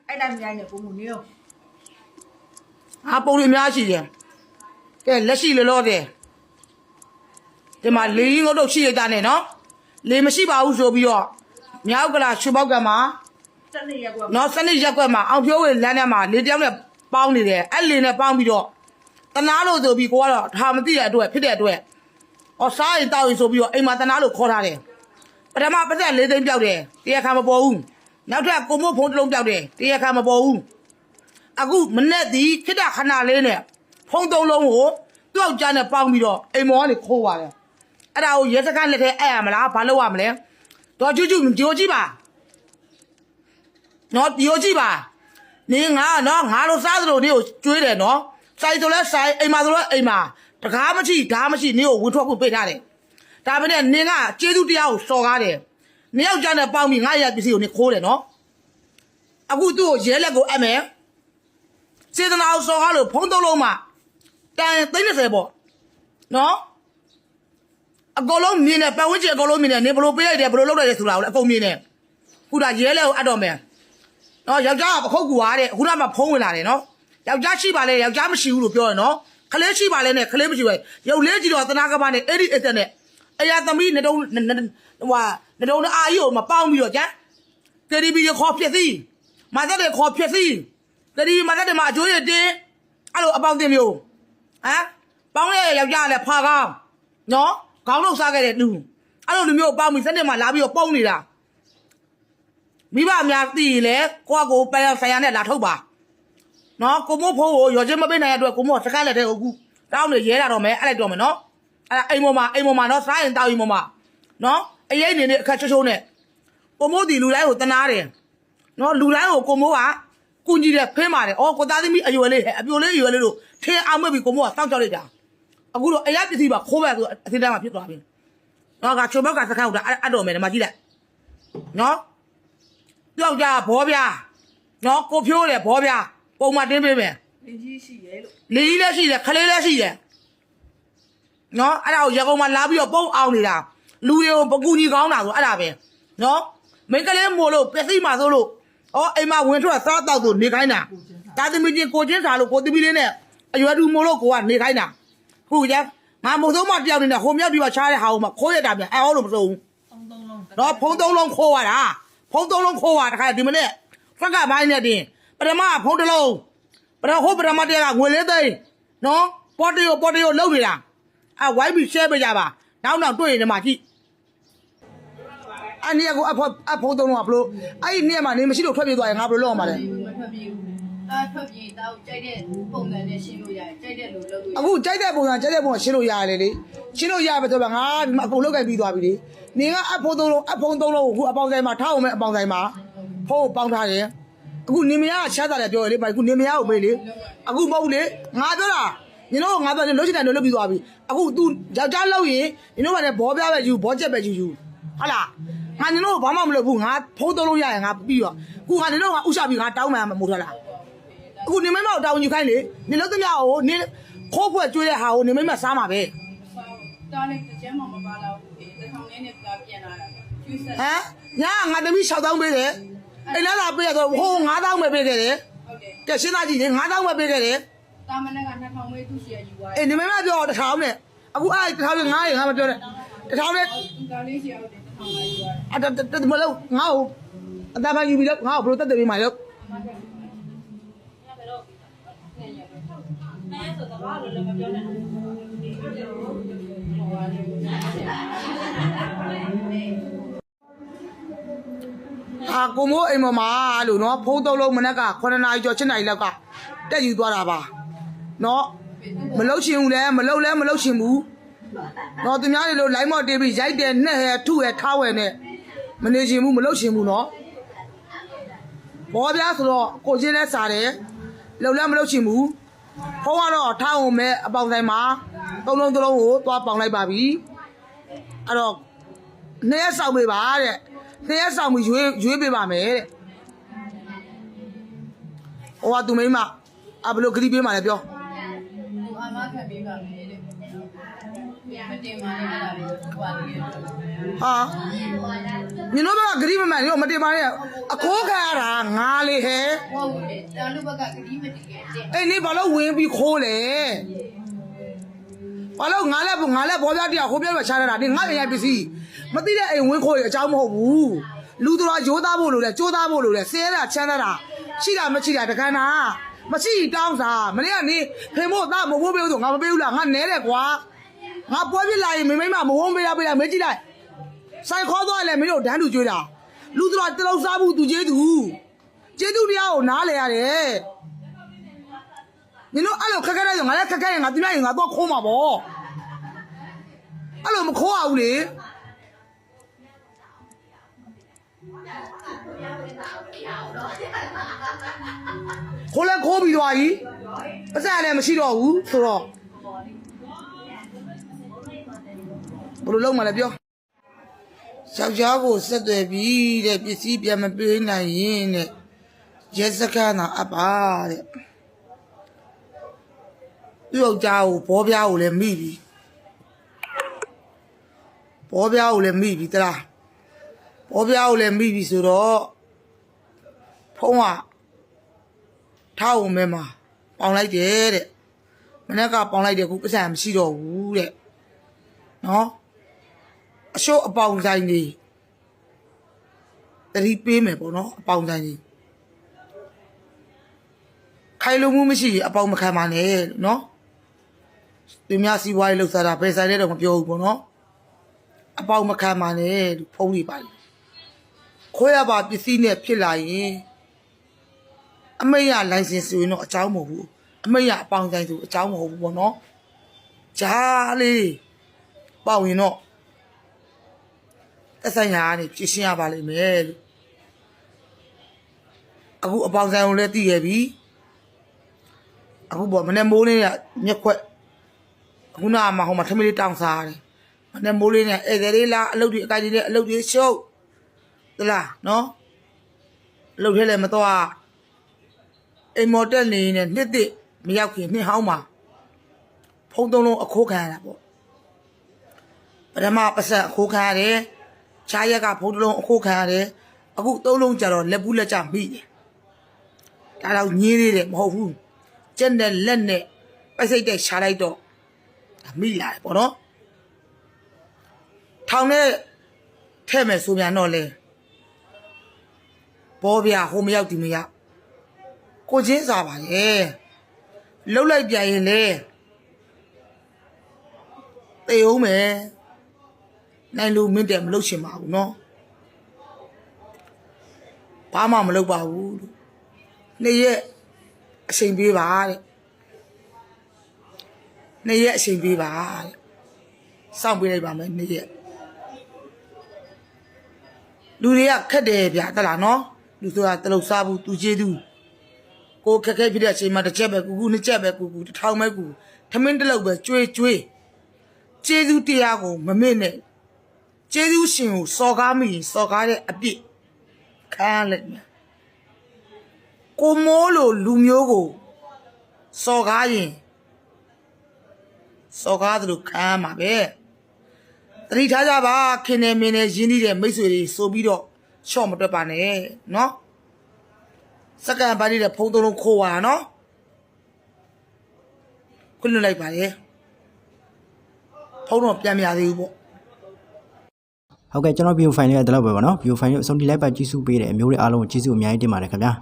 အဲ့တိုင်းမြိုင်းနေကိုမူနေရော ဟာပုံလေးများရှိတယ်ကဲလက်ရှိလောတယ်ဒီမှာလေးရင်းငုတ်တော့ရှိရတာနဲ့နော်လေမရှိပါဘူးဆိုပြီးတော့မြောက်ကလာရွှေပေါက်ကမှာ စနေရက်ကွက် နော်စနစ်ရက်ကွက်မှာအောင်ဖြိုးဝေလမ်းထဲမှာလေတယောက်နဲ့ပေါင်းနေတယ်အဲ့လေနဲ့ပေါင်းပြီးတော့တနာလို့ဆိုပြီးကိုကတော့ဒါမသိတဲ့အတွက်ဖြစ်တဲ့အတွက်စားရင်တောက်ရင်ဆိုပြီးတော့အိမ်မှာတနာလို့ခေါ်ထားတယ်ပထမပတ်သက်၄သိန်းပြောက်တယ်တရားခံမပေါ်ဘူးနောက်ထပ်ကိုမို့ဖုန်းတစ်လုံးပြောက်တယ်တရားခံမပေါ်ဘူးအခုမနေ့ဒီခိတ္တခဏလေးနဲ့ဖုန်းသုံးလုံးကိုသူ့ယောက်ျားနဲ့ပေါင်းပြီးတော့အိမ်မောကနေခိုးပါတယ်အဲ့ဒါကိုရဲစခန်းလက်ထဲအဲ့ရမလားဘာလုပ်ရမလဲတော့ကျွတ်ကျွတ်ကြိုကြည့်ပါနော်ကြိုကြည့်ပါနေငါနော်ငါတို့စားသလိုနေကိုကျွေးတယ်နော်ဆိုင်ဆိုလဲဆိုင်အိမ်မှာဆိုလဲအိမ်မှာတကားမရှိဓားမရှိနေကိုဝင်ထွက်ဖို့ပေးထားတယ်ဒါပေမဲ့နင်းကကျေးဇူးတရားကိုစော်ကားတယ်နေယောက်ျားနဲ့ပေါင်းပြီးငါရပစ္စည်းကိုနေခိုးတယ်နော်အခုသူ့ကိုရဲလက်ကိုအပ်မယ်စေတနာကိုစော်ကားလို့ဖုံးသုံးလုံးမှတန်30ပေါ့နော်အကုန်လုံးမြင်တယ်ပတ်ဝန်းကျင်အကုန်လုံးမြင်တယ်နေဘလို့ပေးလိုက်တယ်ဘလို့လုပ်လိုက်တယ်ဆိုတာကိုလည်းအကုန်မြင်တယ်ခုဒါရဲလက်ကိုအပ်တော့မယ်နော်ယောက်ျားကပခုတ်ကူပါတဲ့ခုနကမှဖုံးဝင်လာတယ်နော်ယောက်ျားရှိပါလေယောက်ျားမရှိဘူးလို့ပြောရနော်ခလေးရှိပါလေနဲ့ခလေးမရှိဘူးရုပ်လေးကြည့်တော့သနာကပါနဲ့အဲ့ဒီအတက်နဲ့အရာသမီးနှတုံးနှတုံးအာကြီးကိုမပေါင်းပြီးတော့ကျန်တေဒီဘီရခေါ်ဖြစ်စီမာသက်တွေခေါ်ဖြစ်စီတေဒီမာသက်တွေမှာအကျိုးရတင်းအဲ့လိုအပေါင်းတင်မျိုးဟမ်ပေါင်းတဲ့ယောက်ျားလည်းဖာကောင်းနော်ခေါင်းလုံးစားခဲ့တဲ့လူအဲ့လိုလူမျိုးပေါင်းပြီးစက်တင်မှာလာပြီးတော့ပုံနေတာမိဘအများသိရင်လေကိုယ့်ကိုပန်းဆိုင်ရနဲ့လာထုတ်ပါနော်ကိုမို့ဖိုးကိုရော်ချင်းမပေးနိုင်တဲ့အတွက်ကိုမို့စကားလက်တဲ့အခုတောင်းနေရဲတာတော့မယ်အဲ့လိုက်တော့မယ်နော်အဲ့အိမ်ပေါ်မှာနော်စားရင်တောင်းရင်ပေါ်မှာနော်အရေးနေနေအခက်ချိုးနဲ့ကိုမို့ဒီလူတိုင်းကိုတနာတယ်နော်လူတိုင်းကိုကိုမို့ကကုညီတယ်ဖင်းပါတယ်အော်ကိုသားသမီးအရွယ်လေးအပြိုလေးအရွယ်လေးတို့ထင်းအောင်မဲ့ပြီးကိုမို့ကစောင့်ကြောက်လိုက်တာအခုတော့အရာပစ္စည်းပါခိုးပဲဆိုအသင်းတန်းမှာဖြစ်သွားပြီနော်ကချိုဘက်ကစခန်းကအဲ့တော့မယ်ဒီမှာကြည့်လိုက်နော်ပြောက်ကြဘောပြနော်ကိုဖြိုးတယ်ဘောပြပုံမှန်တင်းပေးမယ် လင်းကြီးရှိရဲလို့ လေကြီးလည်းရှိတယ်ခလေးလည်းရှိတယ်နော်အဲ့ဒါကိုရကုန်မှာလာပြီးတော့ပုံအောင်နေတာလူတွေကိုပကူညီကောင်းတာဆိုအဲ့ဒါပဲနော်မိန်းကလေးမို့လို့ပစ္စည်းမှာဆိုလို့အိမ်မှာဝင်ထွက်စားတော့သူနေခိုင်းတာတာသမီးချင်းကိုချင်းစားလို့ကိုသမီးလေးနဲ့အရွယ်တူမို့လို့ကိုကနေခိုင်းတာခုကြငါမို့ဆုံးမတယောက်နေတဲ့ဟိုမြောက်ပြီးတော့ချားတဲ့ဟာကိုမှခိုးရတာပြန်အော်လို့မစိုးဘူး 3 လုံး နော်ဖုံး3လုံးခိုးရတာဖုံး3လုံးခိုးရတခါဒီမနေ့ဖက်ကဘိုင်းနဲ့တင်ပထမဖုံးတစ်လုံးပထမတည်းကငွေလေးသိန်းနော်ပေါ်တီကိုလှုပ်နေတာဝိုင်းပြီး share ပေးကြပါနောက်တွေ့ရင်ဒီမှာကြည့်အဲ့ဒီကိုအဖုံး3လုံးကဘလို့အဲ့ဒီနေ့မှနေမရှိလို့ထွက်ပြေးသွားရင်ငါဘယ်လိုလုပ်အောင်ပါလဲ မထွက်ပြေးဘူးထွက်ပြေးတော့ကြိုက်တဲ့ပုံစံနဲ့ရှင်းလို့ရတယ်ကြိုက်တဲ့လူလုပ်လို့ အခုကြိုက်တဲ့ပုံစံရှင်းလို့ရတယ်လေရှင်းလို့ရပဲဆိုတော့ငါဒီမှာအကုန်လုတ်ကြိုက်ပြီးသွားပြီလေနေကအဖုံး3လုံးကိုအခုအပေါင်းဆိုင်မှာထားအောင်မဲ့အပေါင်းဆိုင်မှာဖုံးပေါင်းထားတယ်အခုနေမရချမ်းသာတယ်ပြောရလေဘာအခုနေမရကိုမေးလေအခုမဟုတ်လေငါပြောတာညီတို့ငါပြောနေလို့ရှိတယ်လို့လုပ်ပြီးသွားပြီအခု तू ယောက်ျားလောက်ရင်ညီတို့ကလည်းဘောပြပဲယူဘောချက်ပဲယူဟုတ်လားငါညီတို့ဘာမှမလုပ်ဘူးငါဖုံး3လုံးရရင်ငါပြီးတော့အခုငါညီတို့ကဥစားပြီးငါတောင်းမှမို့ထားလားအခုနေမမောက်တောင်းယူခိုင်းလေနေလို့တမကိုနေခိုးဖွဲ့ကျွေးတဲ့ဟာကိုနေမမစားမှာပဲ တားနဲ့ကျမ်းမမပါတော့ဘူးတထောင်နဲ့ပြန်လာတာကျွေးဆက် ဟမ်ညာငါသမီး6000ပေးတယ်အိမ်လာလာပေးရတော့ဟို9000ပဲပေးခဲ့တယ် ဟုတ်တယ် ကဲရှင်းသားကြည့်လေ9000ပဲပေးခဲ့တယ် တာမနဲ့က2000ပဲသူ့ရှယ်ယူသွားတယ် အေးနေမမပြော1000နဲ့အခုအဲ့1000နဲ့900ငါမပြောနဲ့1000နဲ့ တားလေးရှယ်ဟုတ်တယ်2000ပဲယူသွားတယ် အဲ့မလို့ငါ့ကိုအတမယူပြီးတော့ငါ့ကိုဘယ်လိုတက်တယ်ပြီးမှလို့ကိုမိုးအိမ်ပေါ်မှာလို့နော်ဖုံး3လုံးမနက်က9နာရီကျော်7နာရီလောက်ကတက်ယူသွားတာပါနော်မလှုပ်ရှင်ဘူးလဲမလှုပ်ရှင်ဘူးနော်သူများတွေလို့ line မော့တေးပြီးရိုက်တယ်နဲ့ဟဲထုဟဲထားဝယ်နဲ့မနေရှင်ဘူးမလှုပ်ရှင်ဘူးနော်ဘောပြားဆိုတော့ကိုချင်းလဲစားတယ်လှုပ်လဲမလှုပ်ရှင်ဘူးဖုံးကတော့ထားအောင်မဲ့အပေါင်ဆိုင်မှာ3လုံးကိုသွားပေါင်လိုက်ပါပြီအဲ့တော့2ရက်ဆောင်ပေးပါတဲ့2ရက်ဆောင်ပြီးရွေးပေးပါမယ်တဲ့ဟိုကသူမိမဘယ်လိုဂရီပေးမှလဲပြော သူအမခံပေးပါမယ်တဲ့ မတင်ပါနဲ့အဲ့ဒါလေးဟိုပါလေး ဟာညီတို့ဘက်ကဂရီမမှန်ညီတို့မတင်ပါနဲ့အခိုးခံရတာငါလေဟဲ့ ဟုတ်တယ်တန်လူဘက်ကဂရီမတင်ခဲ့တဲ့ အဲ့နေဘာလို့ဝင်ပြီးခိုးလဲဘာလို့ငါလည်းဘောပြတရားဟိုပြမှာချားရတာဒီငါအိမ်ရပစ္စည်းမသိတဲ့အိမ်ဝင်ခိုးရအကြောင်းမဟုတ်ဘူးလူတော်ရိုးသားဖို့လို့လဲကြိုးသားဖို့လို့လဲဆဲရတာချမ်းသာတာရှိတာမရှိတာတခါနာမရှိတောင်းစားမနေ့ကနေဖေမို့သားမဟုတ်ဘူးဆိုငါမပေးဘူးလားငါနဲတယ်ကွာငါပွဲပြလာရင်မိမမဝုန်းပေးရပေးလိုက်မေးကြည့်လိုက်ဆိုင်ခေါ်သွားလဲမင်းတို့ဒန်းတူကျွေးတာလူတော်တလုံးစားဘူးသူကျေးသူတရားကိုနားလဲရတယ်你弄俺老看看那种，俺来看看人，俺对面人，俺多抠嘛不？俺老没抠啊，屋里。后来抠比多阿姨，不是俺来没洗澡屋，是吧？我都弄嘛来表。小家伙是对比的，比西边么比那人的，也是看那阿爸的。ယောက်ျားကိုဘောပြားကိုလည်းမိပြီဘောပြားကိုလည်းမိပြီတလားဘောပြားကိုလည်းမိပြီဆိုတော့ဖုံးကထားအောင်မဲမှာပေါင်လိုက်တယ်တဲ့မနေ့ကပေါင်လိုက်တယ်ခုပတ်စံမရှိတော့ဘူးတဲ့နော်အရှို့အပေါင်ဆိုင်နေတတိပေးမယ်ပေါ့နော်အပေါင်ဆိုင်နေခိုင်လုံမှုမရှိရင်အပေါင်မခံပါနဲ့နော်သူများစီးပွားရေးလှုပ်ရှားတာဘယ်ဆိုင်လဲတော့မပြောဘူးပေါ့နော်အပေါက်မခံပါနဲ့ဖုံးနေပါလေခွဲရပါပစ္စည်းနဲ့ဖြစ်လာရင်အမိတ်ရလိုင်စင်ဆိုရင်တော့အကြောင်းမဟုတ်ဘူးအမိတ်ရအပေါင်းဆိုင်ဆိုအကြောင်းမဟုတ်ဘူးပေါ့နော်ဂျားလေးပေါ့ရင်တော့သက်ဆိုင်ရာကနေဖြစ်ရှင်းရပါလိမ့်မယ်လို့အခုအပေါင်းဆိုင်ကိုလည်းသိရပြီအခုပေါ့မနေ့မိုးလေးကမျက်ခွက်ခုနကမှဟိုမှာထမင်းလေးတောင်းစားတယ်။မနေ့မိုးလေးနဲ့ဧည့်သည်လေးလာအလုပ်တွေအကိုင်တွေနဲ့အလုပ်တွေရှုပ်သလားနော်အလုပ်ထဲလည်းမတော့အိမ်မော်တက်နေနဲ့နှစ်တစ်မရောက်ခင်နှစ်ဟောင်းမှာဖုံးသုံးလုံးအခိုးခံရတာပေါ့ပထမပတ်ဆက်အခိုးခံရတယ်ခြားရက်ကဖုံးသုံးလုံးအခိုးခံရတယ်အခုသုံးလုံးကြတော့လက်ပူးလက်ကြမိတယ်ဒါတော့ညင်းသေးတယ်မဟုတ်ဘူးကျက်နဲ့လက်နဲ့ပိုက်စိတ်တဲ့ရှားလိုက်တော့မိလာတယ်ပေါ့နော်ထောင်နဲ့ထဲ့မယ်ဆိုပြန်တော့လေဘောပြဟိုမရောက်ဒီမရောက်ကိုချင်းစားပါရဲ့လှုပ်လိုက်ပြန်ရင်လေတေအောင်မယ်နိုင်လူမင်းတယ်မလုပ်ရှင်ပါဘူးနော်ဘာမှမလုပ်ပါဘူးလို့နေ့ရက်အချိန်ပေးပါတဲ့နေ့ရက်အချိန်ပေးပါတဲ့စောင့်ပေးလိုက်ပါမယ်နေ့ရက်လူတွေကခက်တယ်ဗျာတလားနော်လူဆိုတာတလုံးစားဘူးသူကျေးသူကိုခက်ခဲဖြစ်တဲ့အချိန်မှာတစ်ချက်ပဲကူနှစ်ချက်ပဲကူတစ်ထောင်ပဲကူထမင်းတစ်လုံးပဲကျွေးကျေးသူတရားကိုမမေ့နဲ့ကျေးသူရှင်ကိုစော်ကားမိရင်စော်ကားတဲ့အပြစ်ခံရလိုက်မယ်ကိုမိုးလိုလူမျိုးကိုစော်ကားရင်စော်ကားသလိုခံရမှာပဲတတိထားကြပါခင်နေမင်းနဲ့ရင်းနှီးတဲ့မိတ်ဆွေတွေဆိုပြီးတော့ရှော့မတွက်ပါနဲ့နော်စက္ကန့်ပိုင်းနေတဲ့ဖုံးသုံးလုံးခိုးသွားတာနော်ခွင့်လွှတ်လိုက်ပါရဲ့ဖုံးတော့ပြန်မရသေးဘူးပေါ့ဟုတ်ကဲ့ကျွန်တော် view file လေးရတဲ့လောက်ပဲပေါ့နော် view file ကိုအဆုံးထိလိုက်ပါကြည့်စုပေးတယ်အမျိုးတွေအားလုံးကိုကျေးဇူးအများကြီးတင်ပါတယ်ခင်ဗျာ